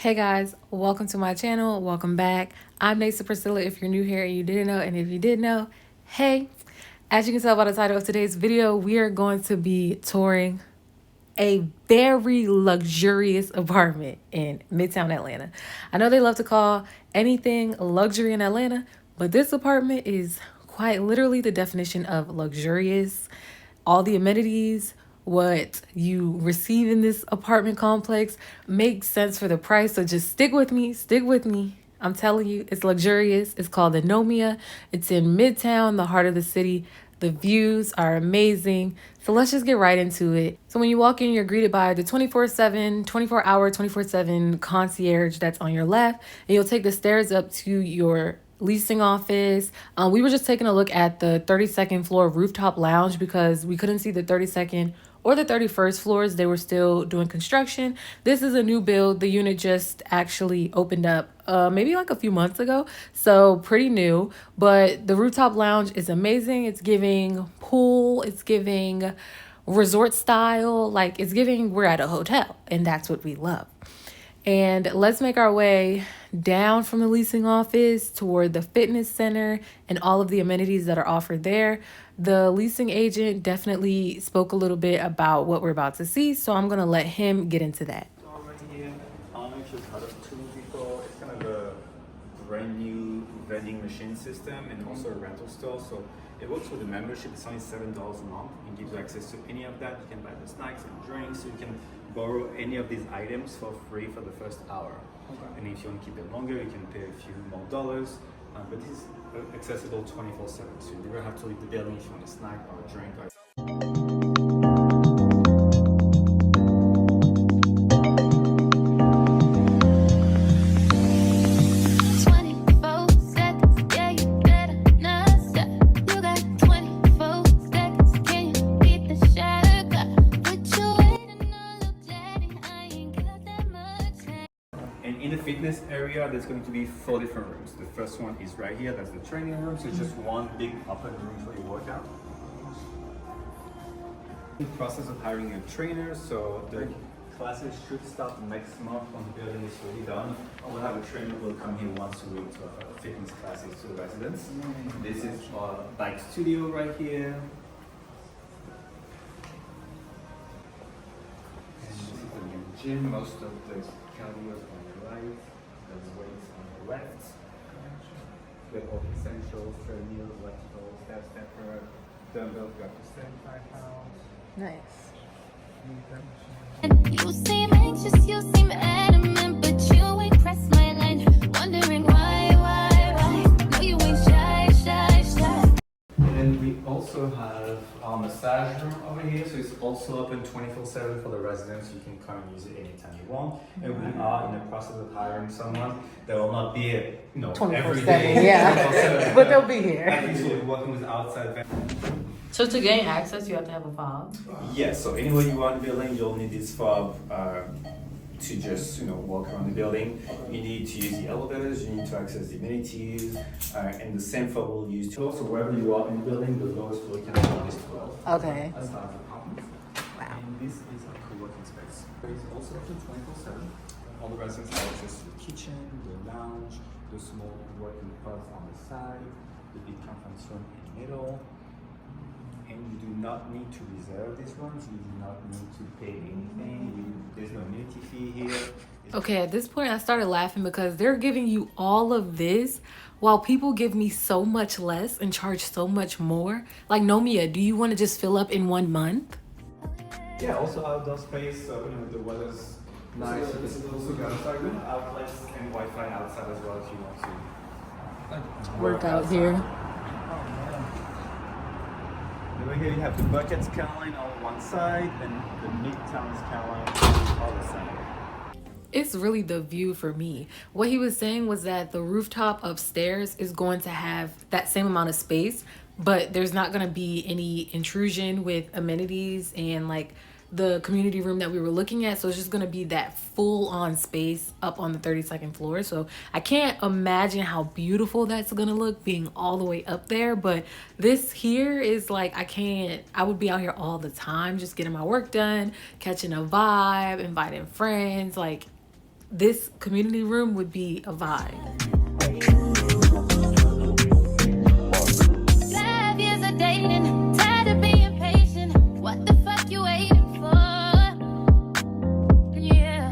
Hey guys, welcome to my channel. Welcome back. I'm Nasa Priscilla if you're new here and you didn't know, and if you did know, hey. As you can tell by the title of today's video, we are going to be touring a very luxurious apartment in Midtown Atlanta. I know they love to call anything luxury in Atlanta, but this apartment is quite literally the definition of luxurious. All the amenities, what you receive in this apartment complex makes sense for the price. So just stick with me, stick with me. I'm telling you, it's luxurious. It's called the NOMIA. It's in Midtown, the heart of the city. The views are amazing. So let's just get right into it. So when you walk in, you're greeted by the 24/7, 24-hour, 24/7 concierge that's on your left. And you'll take the stairs up to your leasing office. We were just taking a look at the 32nd floor rooftop lounge because we couldn't see the 32nd or the 31st floors. They were still doing construction. This is a new build. The unit just actually opened up maybe like a few months ago, so pretty new. But the rooftop lounge is amazing. It's giving pool, it's giving resort style, like it's giving we're at a hotel, and that's what we love. And let's make our way down from the leasing office toward the fitness center and all of the amenities that are offered there. The leasing agent definitely spoke a little bit about what we're about to see, so I'm going to let him get into that. Right here, I don't know if you've heard of Tools before. It's kind of a brand new vending machine system and also a rental store. So it works with a membership. It's only $7 a month and gives you access to any of that. You can buy the snacks and drinks. So you can borrow any of these items for free for the first hour. Okay. And if you want to keep it longer, you can pay a few more dollars. But this is accessible 24/7. So you never have to leave the building if you want a snack or a drink. And in the fitness area, there's going to be 4 different rooms. The first one is right here. That's the training room. So it's just one big open room for your workout. In the process of hiring a trainer, so the classes should start next month when the building is fully done. We'll have a trainer who will come here once a week to offer fitness classes to the residents. This is our bike studio right here. And this is the new gym. Most of the cardio is on the right, the weights on the left. We have all the essentials, treadmill, electrical, step stepper, dumbbells go up to 75 pounds. Nice. You seem anxious, you seem adamant, but you ain't pressed my line. Wondering why? No, you ain't shy. And then we also have our massage room over here, so it's also open 24/7 for the residents. You can come and use it anytime you want. And we are in the process of hiring someone that will not be here, every 24/7, day. yeah. But they'll be here. At least we'll be working with outside. So to gain access, you have to have a fob. Yes, so anywhere you are in the building, you'll need this fob to just walk around the building. You need to use the elevators, you need to access the amenities, and the same fob will use to also wherever you are in the building, the lowest floor you can afford is 12. Okay. That's not a problem. Wow. And this is a co-working space. It's also open 24/7. All the residents have access to the kitchen, the lounge, the small working pods on the side, the big conference room in the middle. And you do not need to reserve these rooms. You do not need to pay anything. There's no amenity fee here. Okay, at this point, I started laughing because they're giving you all of this while people give me so much less and charge so much more. Like, Nomia, do you want to just fill up in 1 month? Yeah, also outdoor space. So, the weather's nice. This is also got good outlets and Wi-Fi outside as well if you want to Work out here. Over here you have the bucket skyline on one side and the Midtown skyline on the other side. It's really the view for me. What he was saying was that the rooftop upstairs is going to have that same amount of space, but there's not going to be any intrusion with amenities and like the community room that we were looking at. So it's just going to be that full on space up on the 32nd floor. So I can't imagine how beautiful that's going to look being all the way up there. But this here is like, I would be out here all the time, just getting my work done, catching a vibe, inviting friends. Like, this community room would be a vibe. 5 years of dating, tired of being patient. What the fuck you waiting for? Yeah,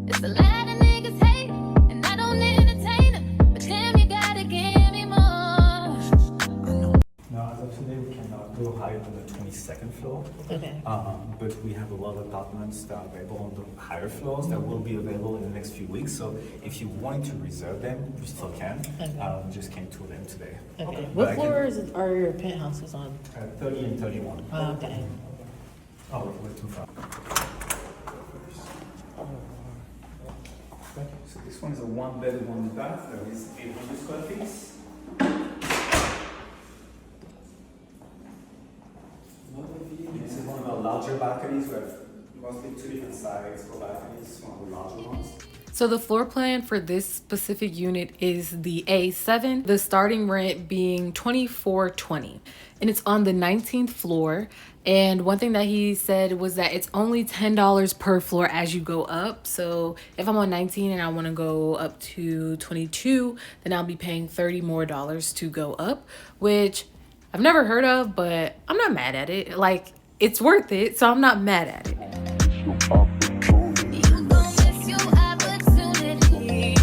it's a lot of niggas hate, and I don't entertain them. But damn, you gotta give me more. Now, as of today, we cannot go higher than the 22nd floor. Okay. But we have a lot of apartments that are available on the higher floors that will be available in the next few weeks. So if you want to reserve them, you still can. Okay. Just can't tour them today. Okay. But I What can- floors are your penthouses on? 30 and 31. Oh, okay. Oh, we're too far. So this one is a one bed, one bath. That is 800 square feet. This is one of our larger balconies. We have mostly two different sizes for balconies, one of the larger ones. So the floor plan for this specific unit is the A7, the starting rent being $24.20, and it's on the 19th floor. And one thing that he said was that it's only $10 per floor as you go up. So if I'm on 19 and I want to go up to 22, then I'll be paying $30 more to go up, which I've never heard of, but I'm not mad at it. Like, it's worth it, so I'm not mad at it. You gon' miss your opportunity.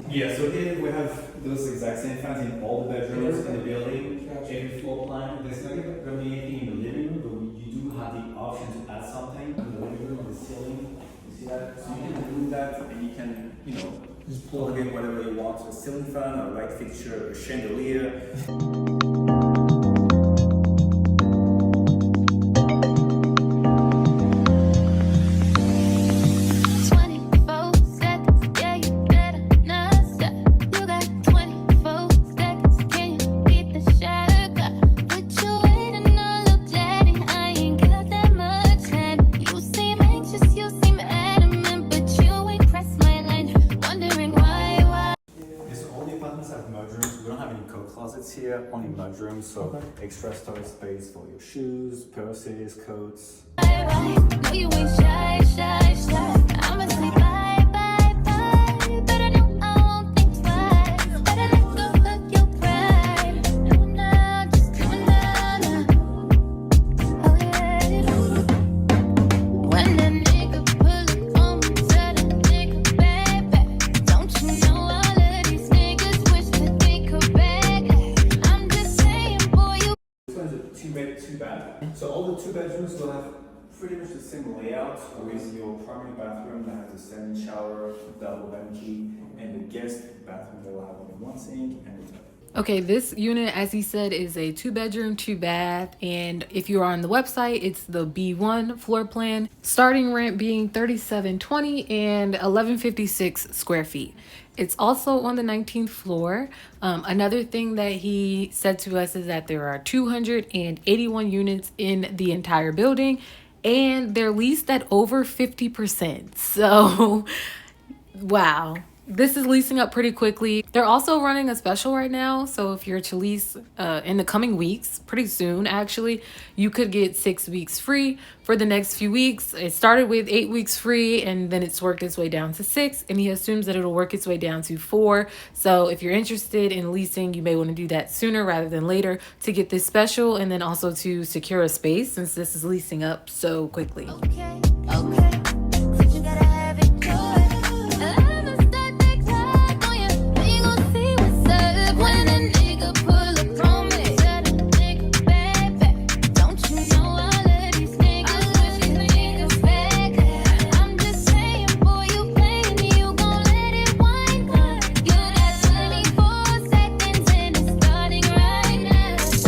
Yeah, so here we have those exact same fans in all the bedrooms in the building. Every floor plan. There's not going to be anything in the living room, but you do have the option to add something in the living room on the ceiling. You see that? So you can remove that and you can, just plug in whatever you want. So a ceiling fan, a light fixture, a chandelier. Here, only mudrooms, so extra storage space for your shoes, purses, coats. No, you ain't shy, shy, shy. I'ma say bye, bye, bye. But I know I won't think twice. Better let go of your pride. Do it now, just do it now, now. Oh yeah. When that nigga pull up on me, tell that nigga, baby, don't you know all of these niggas wish that they could beg? I'm just saying, boy, you. This one's a 2-bed, 2-bath. So all the 2 bedrooms will have pretty much the same layout with your primary bathroom that has a standing shower, double vanity, and the guest bathroom that will have only one sink and a tub. Okay, this unit, as he said, is a 2-bedroom, 2-bath, and if you're on the website, it's the B1 floor plan. Starting rent being $37.20 and 1156 square feet. It's also on the 19th floor. Another thing that he said to us is that there are 281 units in the entire building, and they're leased at over 50%. So, wow. This is leasing up pretty quickly. They're also running a special right now. So if you're to lease in the coming weeks, pretty soon actually, you could get 6 weeks free for the next few weeks. It started with 8 weeks free and then it's worked its way down to 6. And he assumes that it'll work its way down to 4. So if you're interested in leasing, you may want to do that sooner rather than later to get this special and then also to secure a space since this is leasing up so quickly. Okay, okay. But you gotta have it your way. I'ma start that clock on you. We gon' see what's up when a nigga pull up on me. Tell the nigga, baby, don't you know all of these niggas wish these niggas back? I'm just saying, boy, you playing, you gon' let it wind up. You got 24 seconds and it's starting right now. It's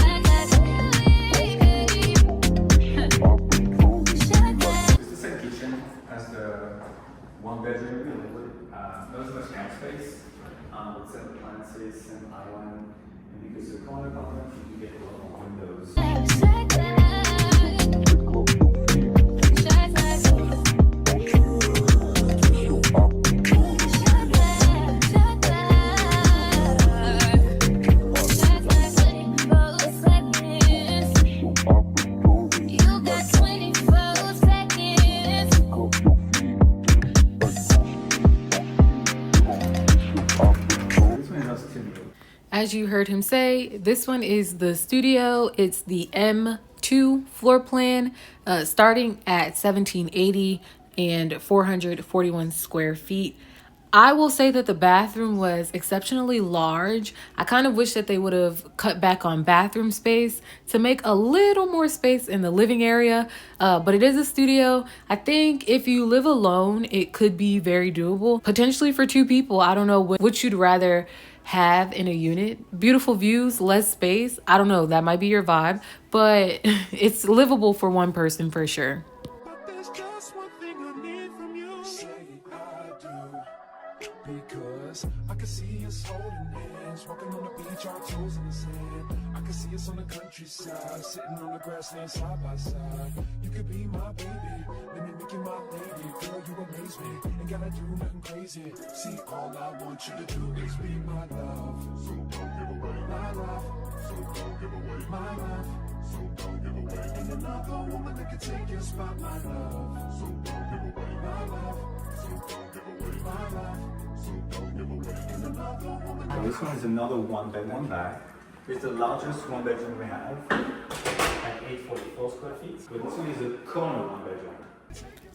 the same kitchen as the 1-bedroom. Not as much camp space. With same appliances, same island. And because the corner apartment, you get a lot of windows. You got 24 seconds. as you heard him say, this one is the studio. It's the M2 floor plan, starting at 1780 and 441 square feet. I will say that the bathroom was exceptionally large. I kind of wish that they would have cut back on bathroom space to make a little more space in the living area. But it is a studio. I think if you live alone, it could be very doable. Potentially for two people. I don't know what you'd rather have in a unit. Beautiful views, less space. I don't know. That might be your vibe. But it's livable for one person for sure. But there's just one thing I need from you. Say I do. Because I can see us holding hands, walking on the beach, our toes in the sand. I can see us on the countryside, sitting on the grassland side by side. You could be my baby, let me make you my lady. Girl, you amaze me, ain't gotta do nothing crazy. See, all I want you to do is be my love. So don't give away my love. So don't give away my love. So don't give away. Ain't another woman that can take your spot, my love. So don't give away my love. So don't give away my love. So don't give away. Ain't another woman. So this one is another one bed, one bath. It's the largest one bedroom we have at 844 square feet. But this one is a corner one bedroom.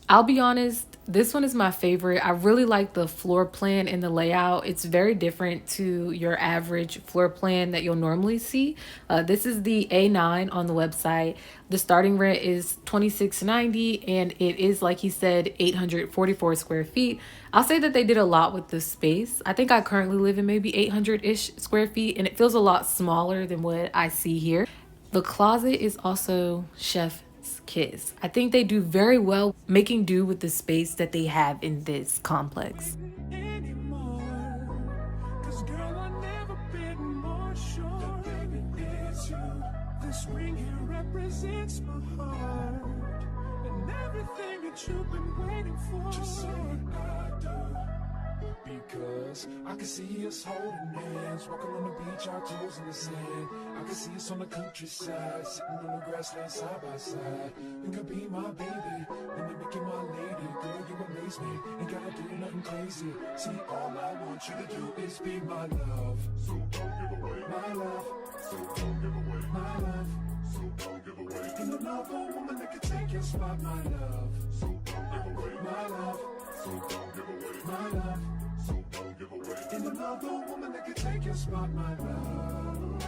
I'll be honest, this one is my favorite. I really like the floor plan and the layout. It's very different to your average floor plan that you'll normally see. This is the A9 on the website. The starting rent is $26.90 and it is, like he said, 844 square feet. I'll say that they did a lot with the space. I think I currently live in maybe 800-ish square feet and it feels a lot smaller than what I see here. The closet is also chef's kiss. I think they do very well making do with the space that they have in this complex. Anymore. 'Cause girl, I've never been more sure that baby it's you. This ring here represents my heart and everything that you've been waiting for. Just say I do. Because I can see us holding hands, walking on the beach, our toes in the sand. I can see us on the countryside, sitting on the grassland side by side. You could be my baby, let me make you my lady. Girl, you amaze me, ain't gotta do nothing crazy. See, all I want you to do is be my love. So don't give away my love. So don't give away my love. So don't give away. Ain't another woman that can take your spot, my love. So don't give away my love. So don't give away my love. So don't give away. Ain't another woman that can take your spot, my love.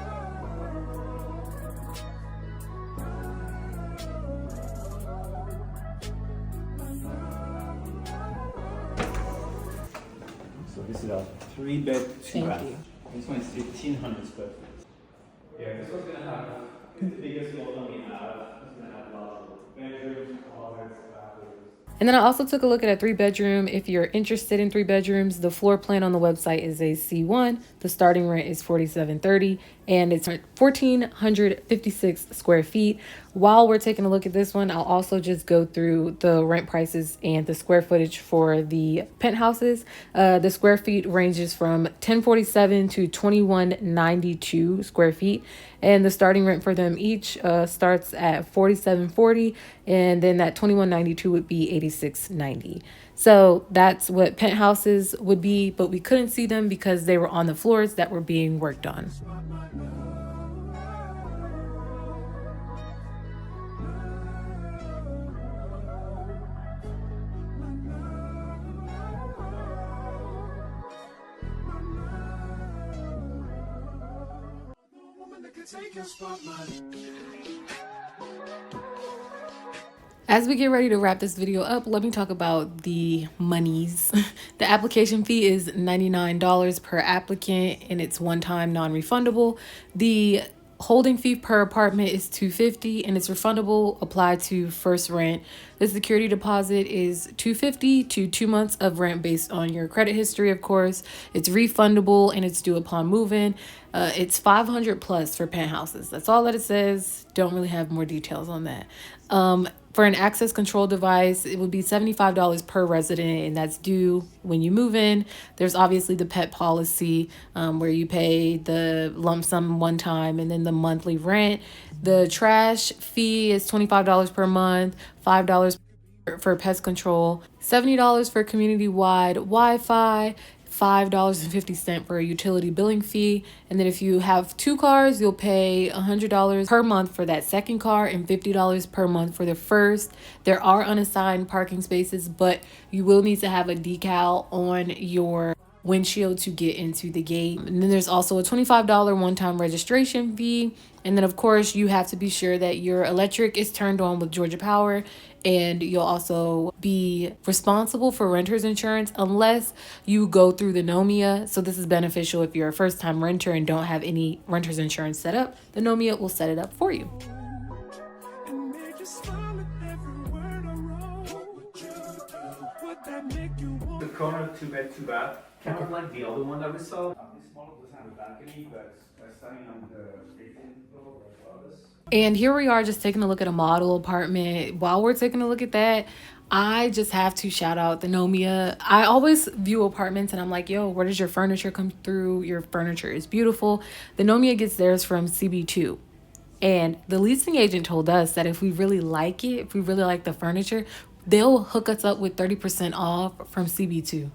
So this is a 3-bed, 2 Thank bath. you. This one is 1,500 square feet. Yeah, this one's gonna have the biggest floor plan we have. It's gonna have lots of bedrooms, closets, bathrooms. And then I also took a look at a 3-bedroom. If you're interested in 3 bedrooms, the floor plan on the website is a C1. The starting rent is $47.30 and it's 1,456 square feet. While we're taking a look at this one, I'll also just go through the rent prices and the square footage for the penthouses. The square feet ranges from 1047 to 2192 square feet. And the starting rent for them each starts at $47.40, and then that $21.92 would be $86.90. So that's what penthouses would be, but we couldn't see them because they were on the floors that were being worked on. Take your spotlight. As we get ready to wrap this video up, let me talk about the monies. The application fee is $99 per applicant and it's one-time non-refundable. The holding fee per apartment is $250 and it's refundable applied to first rent. The security deposit is $250 to 2 months of rent based on your credit history, of course. It's refundable and it's due upon move-in. It's $500 plus for penthouses. That's all that it says. Don't really have more details on that. For an access control device, it would be $75 per resident, and that's due when you move in. There's obviously the pet policy where you pay the lump sum one time and then the monthly rent. The trash fee is $25 per month, $5 for pest control, $70 for community-wide Wi-Fi, $5.50 for a utility billing fee. And then if you have 2 cars, you'll pay $100 per month for that second car and $50 per month for the first. There are unassigned parking spaces, but you will need to have a decal on your windshield to get into the gate. And then there's also a $25 one-time registration fee. And then of course you have to be sure that your electric is turned on with Georgia Power, and you'll also be responsible for renter's insurance unless you go through the NOMIA. So this is beneficial if you're a first-time renter and don't have any renter's insurance set up. The NOMIA will set it up for you. and make you smile at every word I wrote. What would you do? Would that make you want? The corner 2 bed 2 bath, kind of like the other one that we saw. This model doesn't have a balcony, but standing on the 18th floor like this. And here we are just taking a look at a model apartment. While we're taking a look at that, I just have to shout out the NOMIA. I always view apartments and I'm like, yo, where does your furniture come through? Your furniture is beautiful. The NOMIA gets theirs from CB2. And the leasing agent told us that if we really like it, if we really like the furniture, they'll hook us up with 30% off from CB2.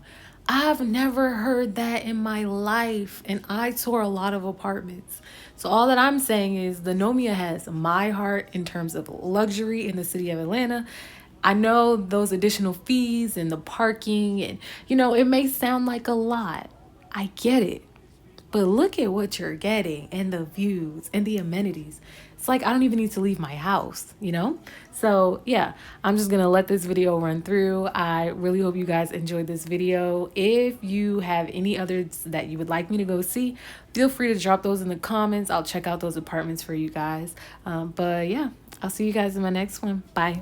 I've never heard that in my life, and I tour a lot of apartments. So all that I'm saying is the NOMIA has my heart in terms of luxury in the city of Atlanta. I know those additional fees and the parking and, you know, it may sound like a lot. I get it. But look at what you're getting and the views and the amenities. It's like I don't even need to leave my house, you know? So yeah, I'm just gonna let this video run through. I really hope you guys enjoyed this video. If you have any others that you would like me to go see, feel free to drop those in the comments. I'll check out those apartments for you guys. But yeah, I'll see you guys in my next one. Bye.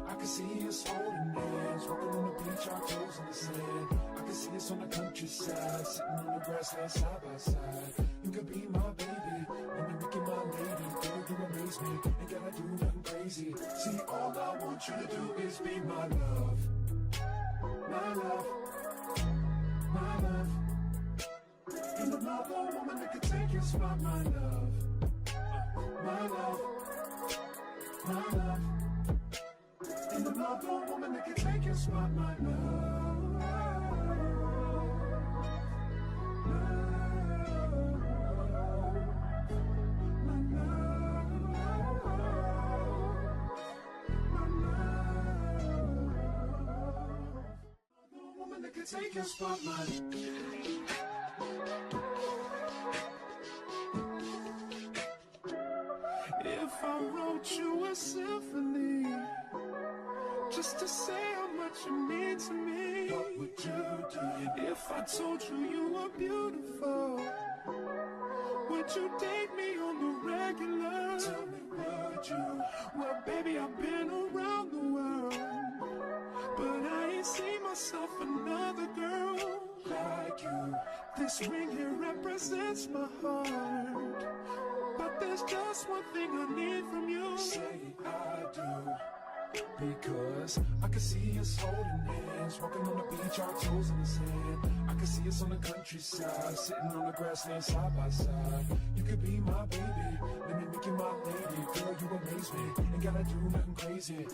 I can see us holding hands, walking on the beach, our toes in the sand. I can see us on the countryside, sitting on the grassland side by side. You could be my baby, and you make it my lady. Girl, you amaze me, ain't gotta do nothing crazy. See, all I want you to do is be my love. My love. My love. And another woman that could take your spot, my love. My love. My love. And another woman that can take your spot, my love. Woman that can take your spot, my If I wrote you a symphony, just to say how much you mean to me, what would you do? If I told you you were beautiful, would you date me on the regular? Tell me, would you? Well, baby, I've been around the world, but I ain't seen myself another girl like you. This ring here represents my heart, but there's just one thing I need from you. Say I do. Because I can see us holding hands, walking on the beach, our toes in the sand. I can see us on the countryside, sitting on the grassland side by side. You could be my baby, let me make you my lady. Girl, you amaze me, ain't gotta do nothing crazy.